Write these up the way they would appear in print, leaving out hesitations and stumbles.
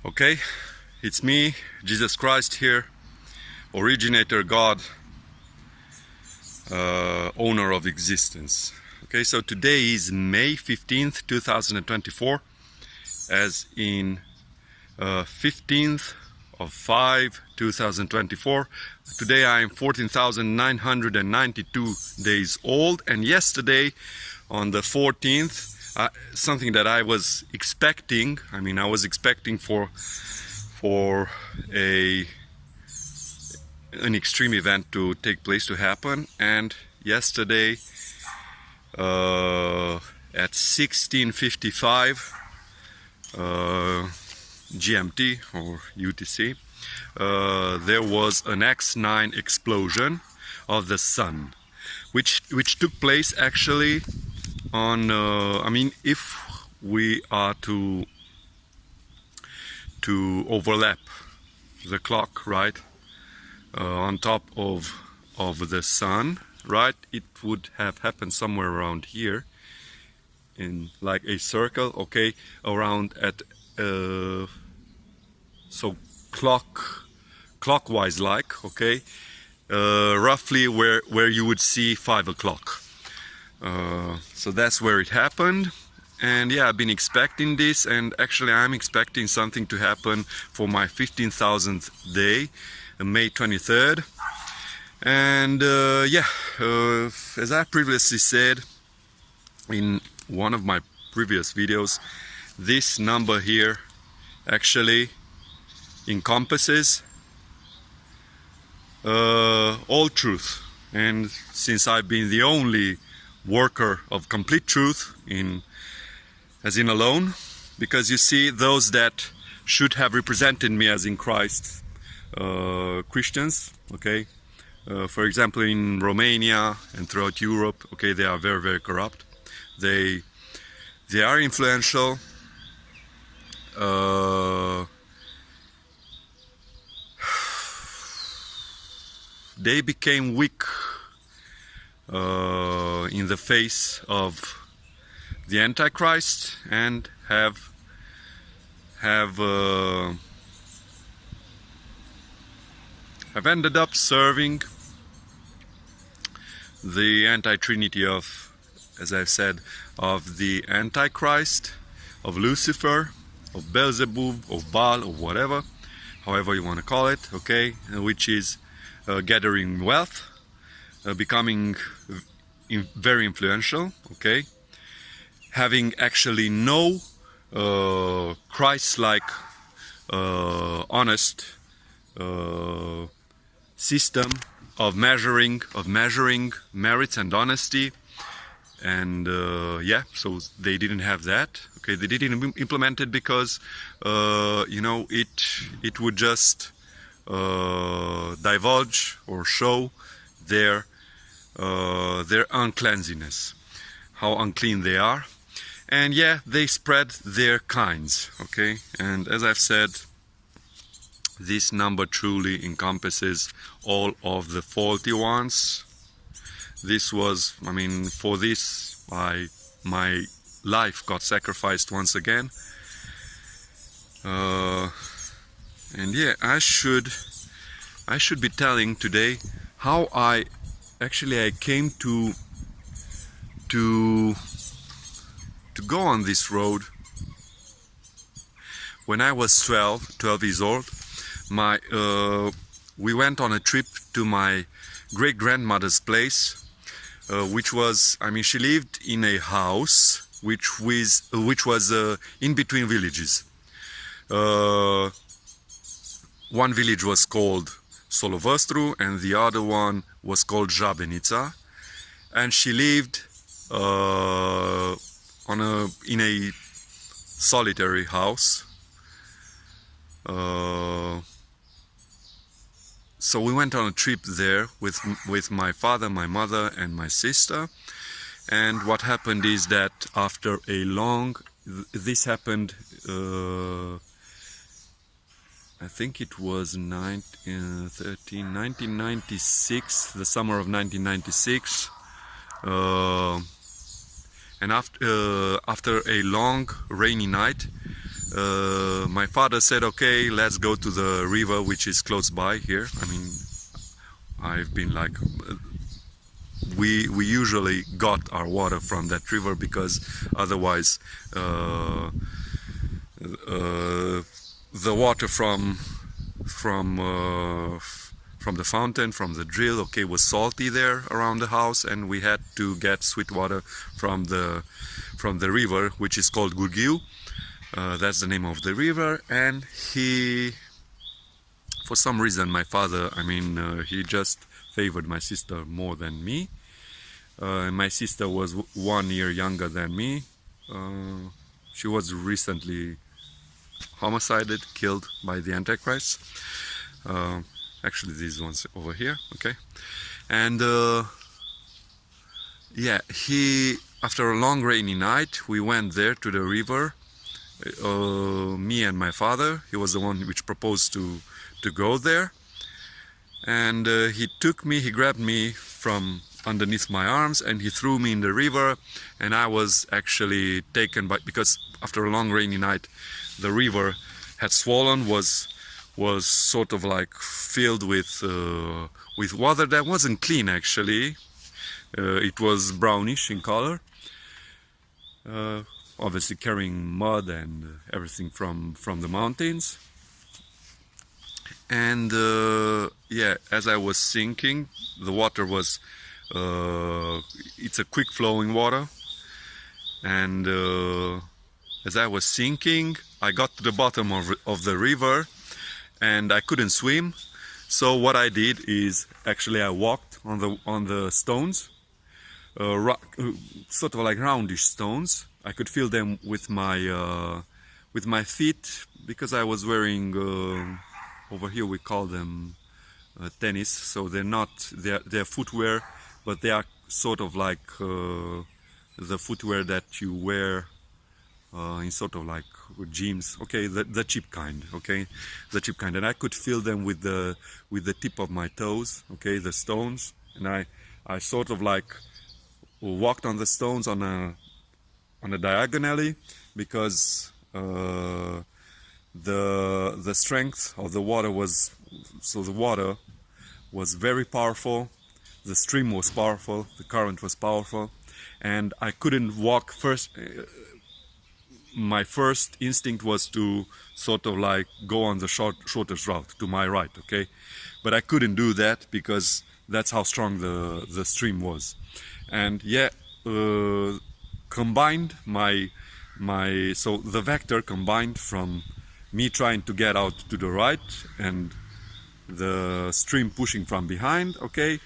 Okay, it's me, Jesus Christ here, originator, God, owner of existence. Okay, so today is May 15th, 2024, as in 15th of 5, 2024. Today I am 14,992 days old, and yesterday on the 14th, something that I was expecting, I was expecting for an extreme event to take place, to happen, and yesterday at 16:55 GMT or UTC, there was an X9 explosion of the sun, which took place actually on if we are to overlap the clock, right, on top of the sun, right, it would have happened somewhere around here in like a circle, okay, around at so clockwise, like, okay, roughly where you would see 5 o'clock. So that's where it happened, and yeah, I've been expecting this, and actually I'm expecting something to happen for my 15,000th day, May 23rd. And as I previously said in one of my previous videos, this number here actually encompasses all truth. And since I've been the only worker of complete truth, as in alone, because you see, those that should have represented me as in Christ, Christians, okay, for example in Romania and throughout Europe, okay, they are very, very corrupt. They are influential, they became weak in the face of the Antichrist, and have ended up serving the anti-trinity of, as I've said, of the Antichrist, of Lucifer, of Beelzebub, of Baal, or whatever, however you want to call it, okay, which is gathering wealth, becoming very influential, okay, having actually no Christ-like honest system of measuring merits and honesty, and yeah, so they didn't have that, okay, they didn't implement it because it would just divulge or show their uncleanliness, how unclean they are, and yeah, they spread their kinds, okay. And as I've said, this number truly encompasses all of the faulty ones. This was, for this my life got sacrificed once again, and yeah, I should be telling today how I came to go on this road. When I was 12 years old, we went on a trip to my great-grandmother's place, which was, she lived in a house which was in between villages. One village was called SOLOVâng STRU, and the other one was called Jabenica, and she lived in a solitary house. So we went on a trip there with my father, my mother, and my sister. And what happened is that after a long, this happened, I think it was 1996, the summer of 1996. And after a long rainy night, my father said, okay, let's go to the river which is close by here. I mean, I've been like, we usually got our water from that river, because otherwise the water from the fountain, from the drill, okay, was salty there around the house, and we had to get sweet water from the river, which is called Gurghiu. That's the name of the river. And for some reason, my father, I mean, he just favored my sister more than me. My sister was 1 year younger than me. She was recently homicided, killed by the Antichrist. Actually, these ones over here, okay. And yeah, after a long rainy night, we went there to the river. Me and my father. He was the one which proposed to go there. And he grabbed me from underneath my arms, and he threw me in the river. And I was actually taken by, because after a long rainy night, the river had swollen, was sort of like filled with water that wasn't clean actually. It was brownish in color, obviously carrying mud and everything from the mountains. And yeah, as I was sinking, the water was it's a quick flowing water, and as I was sinking, I got to the bottom of the river, and I couldn't swim. So what I did is, actually I walked on the stones, sort of like roundish stones. I could feel them with my feet, because I was wearing over here we call them tennis, so they're footwear, but they are sort of like the footwear that you wear in sort of like gyms, okay, the cheap kind, okay, the cheap kind. And I could feel them with the tip of my toes, okay, the stones. And I sort of like walked on the stones on a diagonally, because the strength of the water was, so the water was very powerful, the stream was powerful, the current was powerful, and I couldn't walk first. My first instinct was to sort of like go on the shortest route to my right, okay, but I couldn't do that because that's how strong the stream was. And yeah, combined so the vector combined from me trying to get out to the right and the stream pushing from behind, okay,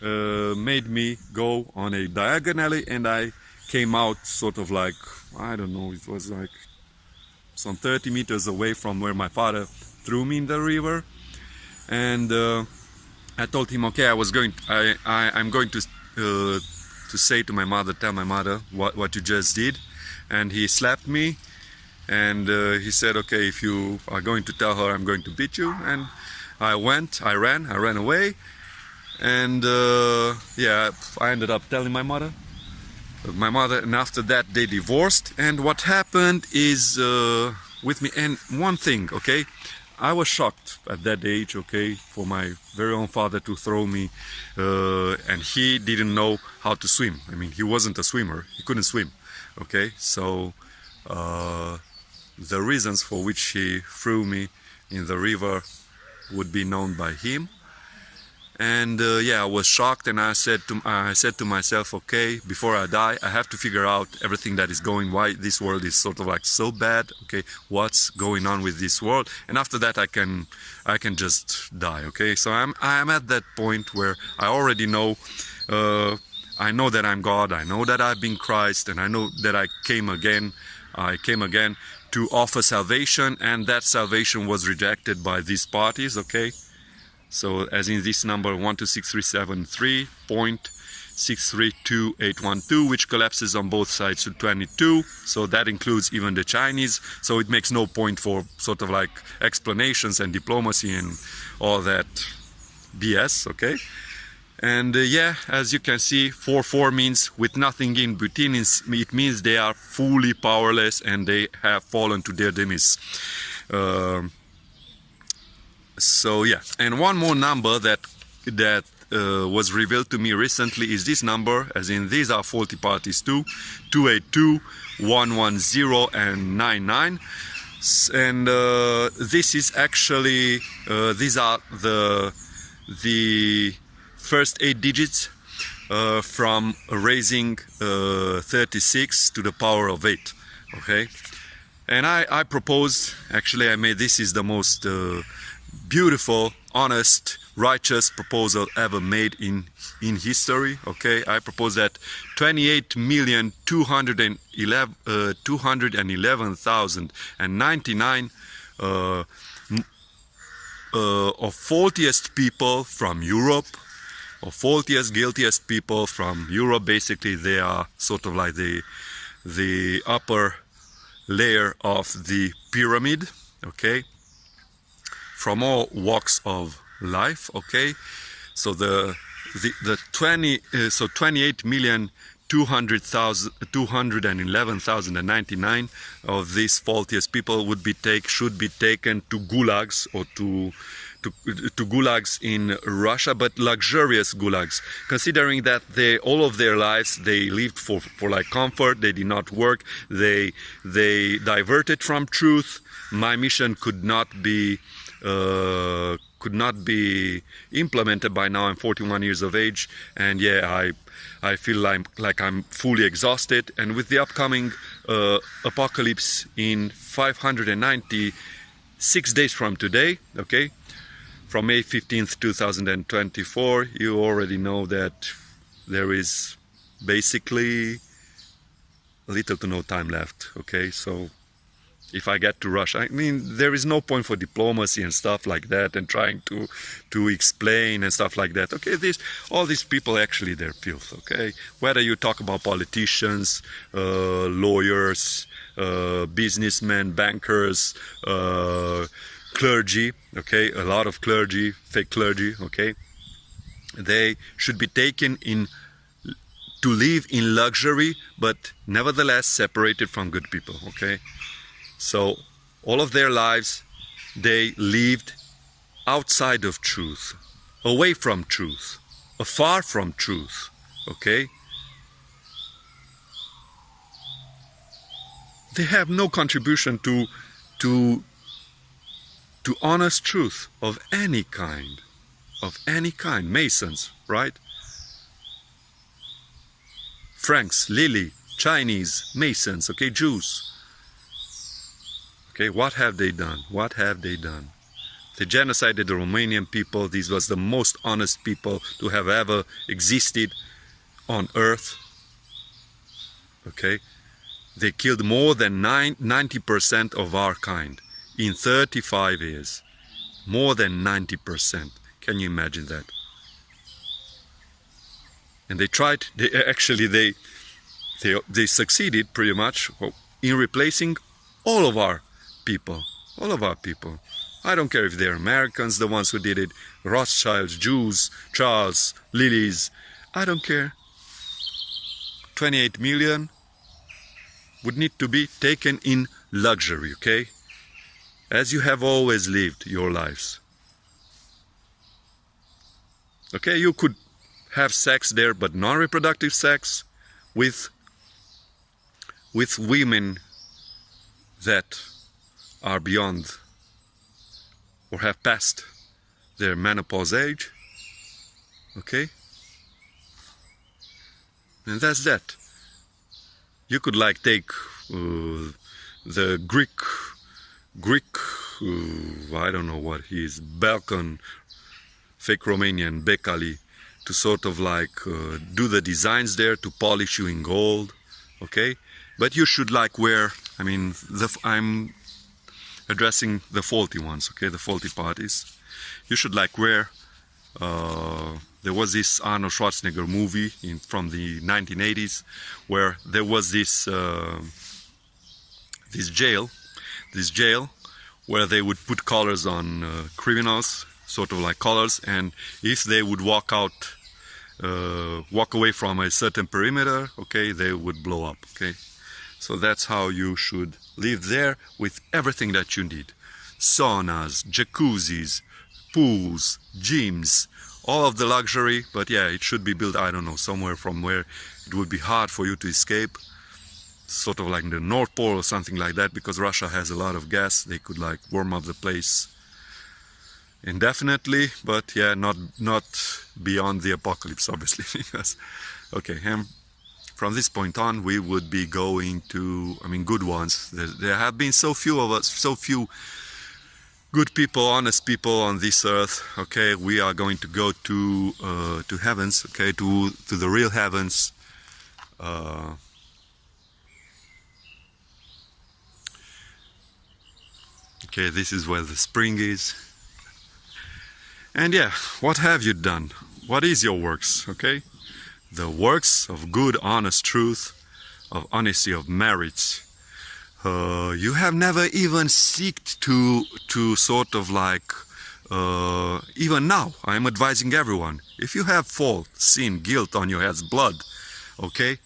made me go on a diagonally, and I came out sort of like, I don't know, it was like some 30 meters away from where my father threw me in the river. And I told him, okay, I'm going to say to my mother, tell my mother what you just did. And he slapped me, and he said, okay, if you are going to tell her, I'm going to beat you. And I ran away, and yeah, I ended up telling my mother, and after that they divorced. And what happened is with me, and one thing, okay, I was shocked at that age, okay, for my very own father to throw me, and he didn't know how to swim. I mean, he wasn't a swimmer, he couldn't swim, okay. So the reasons for which he threw me in the river would be known by him. And yeah, I was shocked, and I said to myself, okay, before I die, I have to figure out everything that is going, why this world is sort of like so bad, okay, what's going on with this world, and after that I can just die, okay. So I'm at that point where I already know, I know that I'm God, I know that I've been Christ, and I know that I came again to offer salvation, and that salvation was rejected by these parties, okay. So as in this number 126373.632812, which collapses on both sides to 22, so that includes even the Chinese, so it makes no point for sort of like explanations and diplomacy and all that BS, okay. And yeah, as you can see, 4-4 means with nothing in between. It means they are fully powerless and they have fallen to their demise. So yeah, and one more number that was revealed to me recently is this number, as in these are faulty parties too, 282, 110 and 99. And this is actually, these are the first 8 digits from raising 36 to the power of 8, okay? And I proposed, actually I made, this is the most beautiful, honest, righteous proposal ever made in history, okay? I propose that 28,211,099 of faultiest people from Europe, or faultiest, guiltiest people from Europe. Basically, they are sort of like the upper layer of the pyramid, okay? From all walks of life, okay? So the 28,211,099 of these faultiest people should be taken to gulags, or to gulags in Russia, but luxurious gulags, considering that all of their lives they lived for like comfort. They did not work, they diverted from truth. My mission could not be implemented by now. I'm 41 years of age, and yeah, I feel like I'm fully exhausted. And with the upcoming apocalypse in 596 days from today, okay, from May 15th, 2024, you already know that there is basically little to no time left, okay? So if I get to Russia, I mean, there is no point for diplomacy and stuff like that, and trying to explain and stuff like that. Okay, all these people, actually, they're filth, okay? Whether you talk about politicians, lawyers, businessmen, bankers, clergy, okay? A lot of clergy, fake clergy, okay? They should be taken to live in luxury, but nevertheless separated from good people, okay? So all of their lives they lived outside of truth, away from truth, afar from truth, okay? They have no contribution to honest truth of any kind, Masons, right? Franks, Lily, Chinese, Masons, okay, Jews. Okay, what have they done? What have they done? They genocided the Romanian people. These was the most honest people to have ever existed on earth. Okay? They killed more than 90% of our kind in 35 years. More than 90%. Can you imagine that? And they tried, they succeeded pretty much in replacing all of our people. I don't care if they're Americans, the ones who did it, Rothschilds, Jews, Charles, Lilies, I don't care. 28 million would need to be taken in luxury, okay? As you have always lived your lives. Okay, you could have sex there, but non-reproductive sex with women that are beyond or have passed their menopause age, okay? And that's that. You could like take the Greek, I don't know what he is, Balkan, fake Romanian, Becali, to sort of like do the designs there, to polish you in gold, okay? But you should like wear, I mean, I'm addressing the faulty ones, okay, the faulty parties. You should like wear, there was this Arnold Schwarzenegger movie from the 1980s where there was this jail where they would put collars on criminals, sort of like collars, and if they would walk out walk away from a certain perimeter, okay, they would blow up, okay? So that's how you should live there with everything that you need. Saunas, jacuzzis, pools, gyms, all of the luxury, but yeah, it should be built, I don't know, somewhere from where it would be hard for you to escape, sort of like in the North Pole or something like that, because Russia has a lot of gas. They could like warm up the place indefinitely, but yeah, not beyond the apocalypse, obviously, because, okay, from this point on, we would be going to, I mean, good ones. There have been so few of us, so few good people, honest people on this earth. Okay, we are going to go to heavens. Okay, to the real heavens. Okay, this is where the spring is. And yeah, what have you done? What is your works? Okay, the works of good, honest truth, of honesty, of merits. You have never even seeked to sort of like, even now, I am advising everyone, if you have fault, sin, guilt on your head's blood, okay,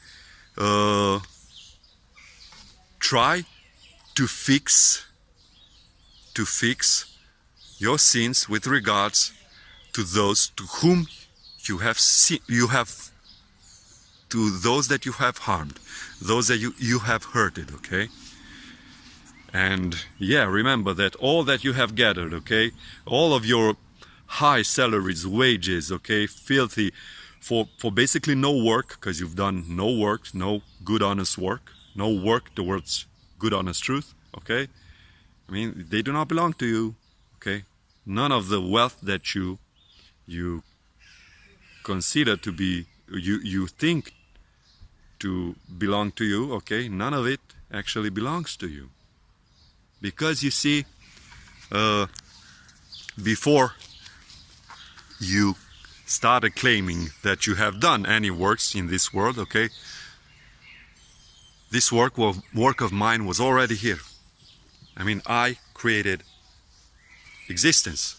try to fix your sins with regards to those to whom you have to those that you have harmed, those that you have hurted, okay? And yeah, remember that all that you have gathered, okay, all of your high salaries, wages, okay, filthy, for basically no work, because you've done no work, no good honest work, no work towards good honest truth, okay? I mean, they do not belong to you, okay? None of the wealth that you consider to be, you think to belong to you, okay? None of it actually belongs to you. Because you see, before you started claiming that you have done any works in this world, okay, this work of mine was already here. I mean, I created existence.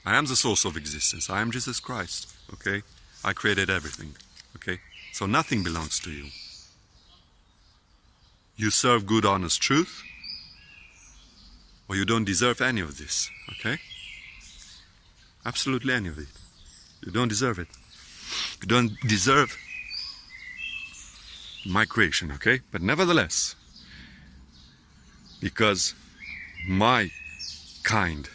I am the source of existence. I am Jesus Christ, okay? I created everything, okay? So nothing belongs to you. You serve good, honest truth, or you don't deserve any of this, okay? Absolutely any of it. You don't deserve it. You don't deserve my creation, okay? But nevertheless, because my kind,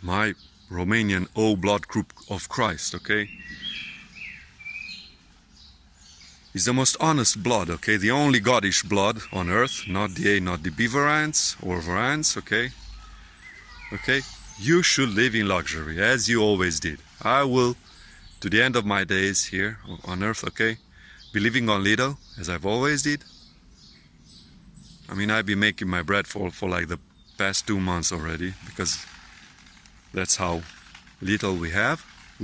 my Romanian O-blood group of Christ, okay, is the most honest blood, okay, the only Godish blood on earth, not the A, not the B variants or variants, okay, okay, you should live in luxury as you always did. I will, to the end of my days here on earth, okay, be living on little as I've always did. I mean, I've been making my bread for like the past 2 months already, because that's how little we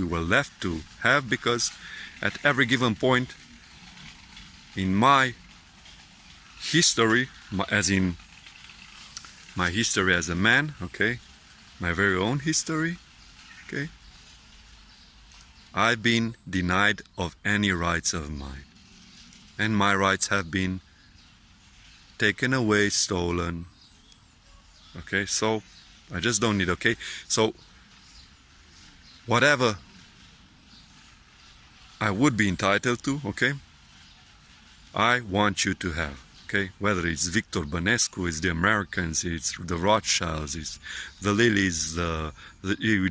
were left to have, because at every given point in my history, as in my history as a man, okay, my very own history, okay, I've been denied of any rights of mine, and my rights have been taken away, stolen, okay, so I just don't need, okay, so whatever I would be entitled to, okay, I want you to have, okay, whether it's Victor Bănescu, it's the Americans, it's the Rothschilds, it's the Lilies, the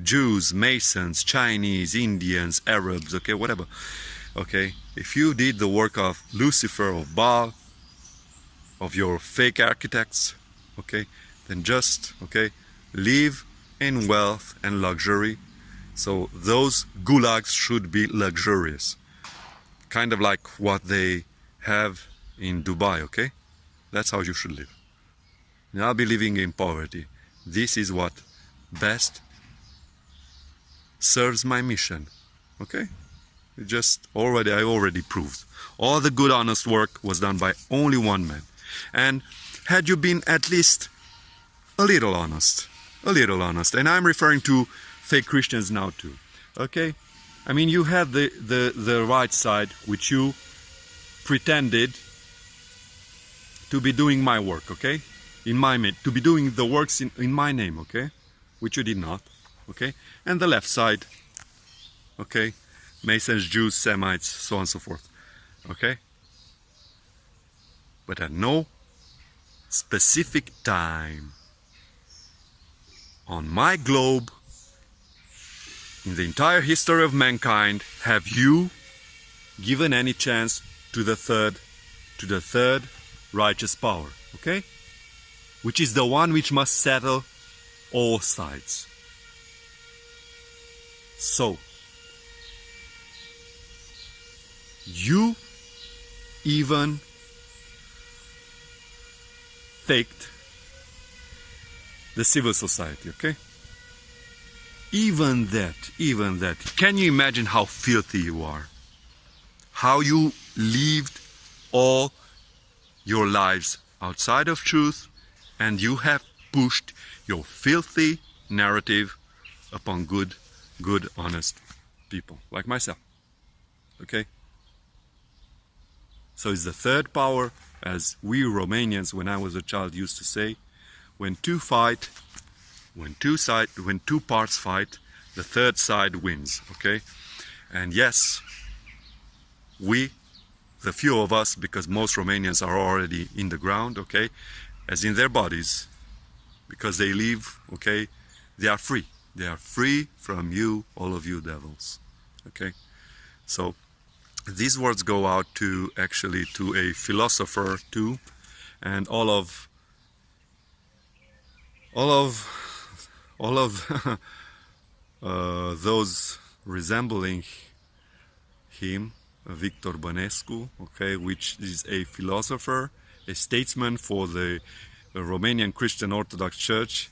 Jews, Masons, Chinese, Indians, Arabs, okay, whatever, okay, if you did the work of Lucifer, of Baal, of your fake architects, okay, then just, okay, live in wealth and luxury. So those gulags should be luxurious, kind of like what they have in Dubai, okay? That's how you should live. Not be living in poverty. This is what best serves my mission, okay? I already proved. All the good, honest work was done by only one man. And had you been at least a little honest, and I'm referring to fake Christians now too, okay? I mean, you had the right side, which you pretended to be doing my work, okay? In my name, to be doing the works in my name, okay? Which you did not, okay? And the left side, okay? Masons, Jews, Semites, so on and so forth, okay? But at no specific time on my globe, in the entire history of mankind, have you given any chance to the third righteous power, okay? Which is the one which must settle all sides. So, you even faked the civil society, okay? Even that. Can you imagine how filthy you are? How you lived all your lives outside of truth, and you have pushed your filthy narrative upon good, honest people like myself. Okay? So it's the third power, as we Romanians, when I was a child, used to say, when two parts fight, the third side wins. Okay? And yes, we, the few of us, because most Romanians are already in the ground, okay, as in their bodies, because they live, okay, they are free. They are free from you, all of you devils, okay? So these words go out to actually to a philosopher too, and all of those resembling him, Victor Bănescu, okay, which is a philosopher, a statesman for the Romanian Christian Orthodox Church,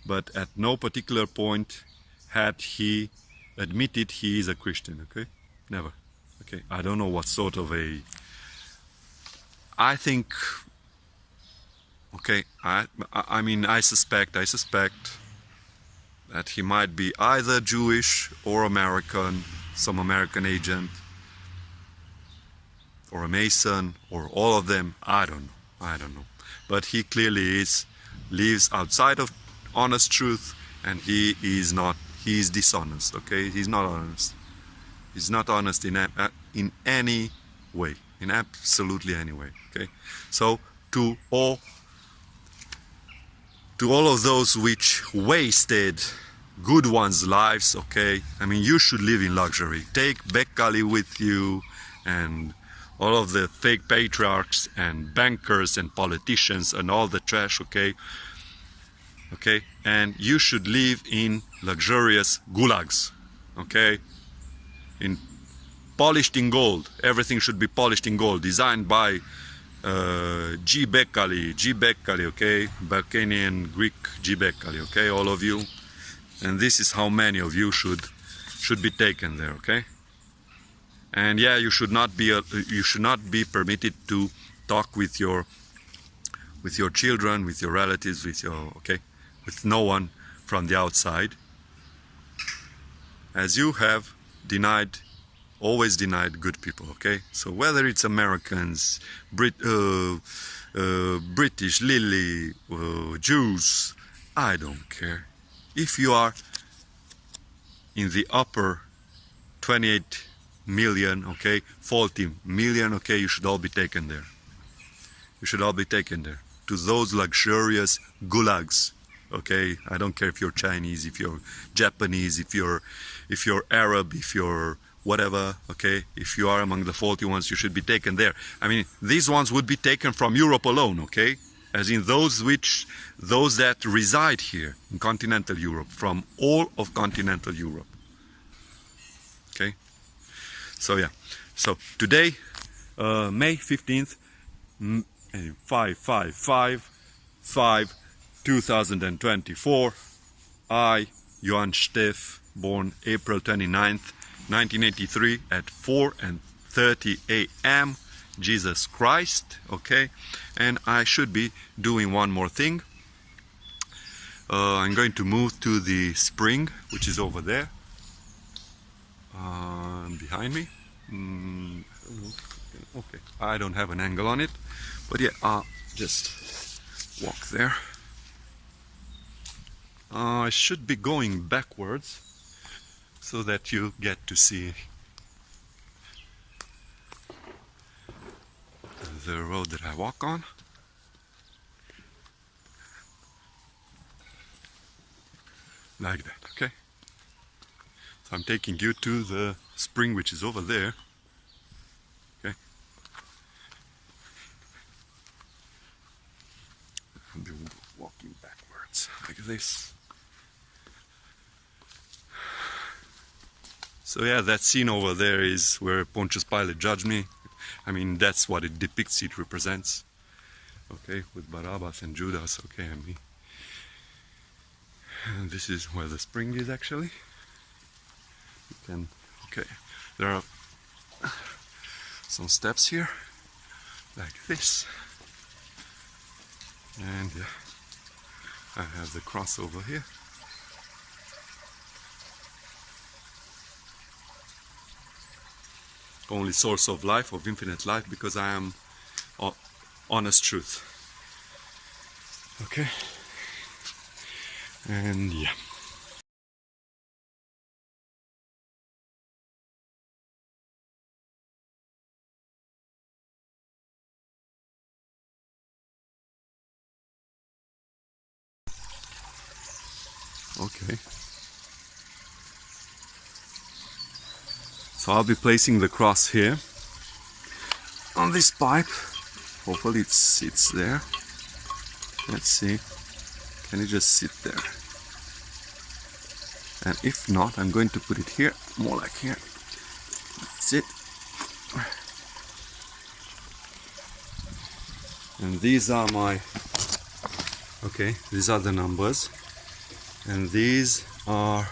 but at no particular point had he admitted he is a Christian, okay? Never. Okay, I don't know what sort of a... I think... Okay, I mean, I suspect that he might be either Jewish or American, some American agent, or a Mason, or all of them. I don't know. But he clearly lives outside of honest truth, and he is dishonest, okay? He's not honest. He's not honest in any way, in absolutely any way, okay? So to all of those which wasted good ones' lives, okay? I mean, you should live in luxury. Take Becali with you, and all of the fake patriarchs and bankers and politicians and all the trash, okay? Okay? And you should live in luxurious gulags, okay? In polished in gold. Everything should be polished in gold, designed by G. Becali, okay? Balkanian Greek G. Becali, okay? All of you. And this is how many of you should be taken there, okay? And yeah, you should not be permitted to talk with your children, with your relatives, with no one from the outside, as you have always denied good people, okay? So whether it's Americans, British, Lily, Jews, I don't care. If you are in the upper 28 million, okay, 40 million, okay, you should all be taken there. You should all be taken there to those luxurious gulags, okay? I don't care if you're Chinese, if you're Japanese, if you're Arab, if you're whatever, okay? If you are among the faulty ones, you should be taken there. I mean, these ones would be taken from Europe alone, okay? As in those that reside here in continental Europe, from all of continental Europe, okay? So yeah, so today, May 15th, 5/5/5/2024, I, Ioan Ștef, born April 29th, 1983 at 4:30 a.m., Jesus Christ, okay? And I should be doing one more thing. I'm going to move to the spring, which is over there. behind me. Okay, I don't have an angle on it, but yeah, I'll just walk there. I should be going backwards so that you get to see the road that I walk on. Like that, okay? So I'm taking you to the spring which is over there. Okay? I'll be walking backwards like this. So yeah, that scene over there is where Pontius Pilate judged me. I mean, that's what it depicts, it represents. Okay, with Barabbas and Judas, okay, and me. And this is where the spring is actually. You can, okay, there are some steps here, like this. And yeah, I have the cross over here. Only source of life, of infinite life, because I am honest truth. Okay? And yeah. Okay. So I'll be placing the cross here on this pipe. Hopefully it sits there. Let's see. Can it just sit there? And if not, I'm going to put it here, more like here. That's it. And these are my, okay, these are the numbers. And these are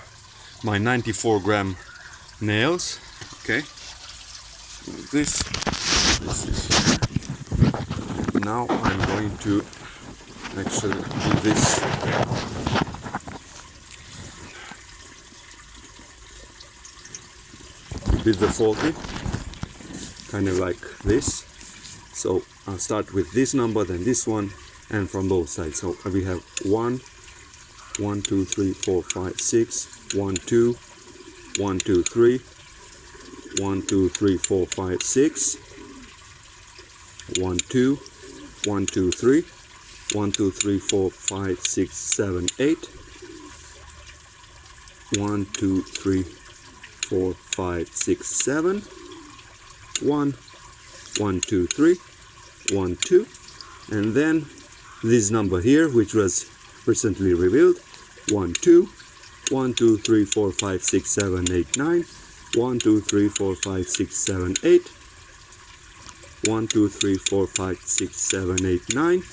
my 94-gram nails. Okay, this is here. Now I'm going to actually do this. With the 40, kind of like this. So I'll start with this number, then this one, and from both sides. So we have 1, 1, 2, 3, 4, 5, 6, 1, 2, 1, 2, 3, 1, 2, 3, 4, 5, 6, 1, 2, 1, 2, 3, 1, 2, 3, 4, 5, 6, 7, 8, 1, 2, 3, 4, 5, 6, 7, 1, 1, 2, 3, 1, 2, and then this number here, which was recently revealed, 1, 2, 1, 2, 3, 4, 5, 6, 7, 8, 9, 1, 2, 3, 4, 5, 6, 7, 8, 1, 2, 3, 4, 5, 6, 7, 8, 9,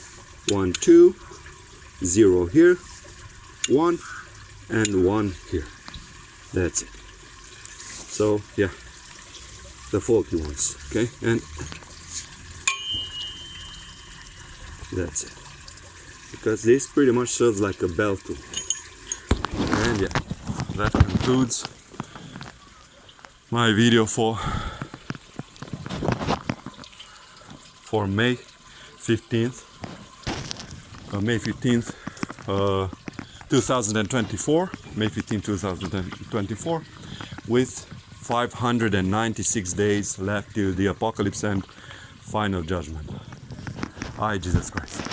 1, 2, 0 here, 1, and 1 here. That's it. So yeah, the faulty ones, okay, and that's it. Because this pretty much serves like a bell tool. And yeah, that concludes my video for May 15th, 2024, May 15th, 2024, with 596 days left till the apocalypse and final judgment. Aye, Jesus Christ.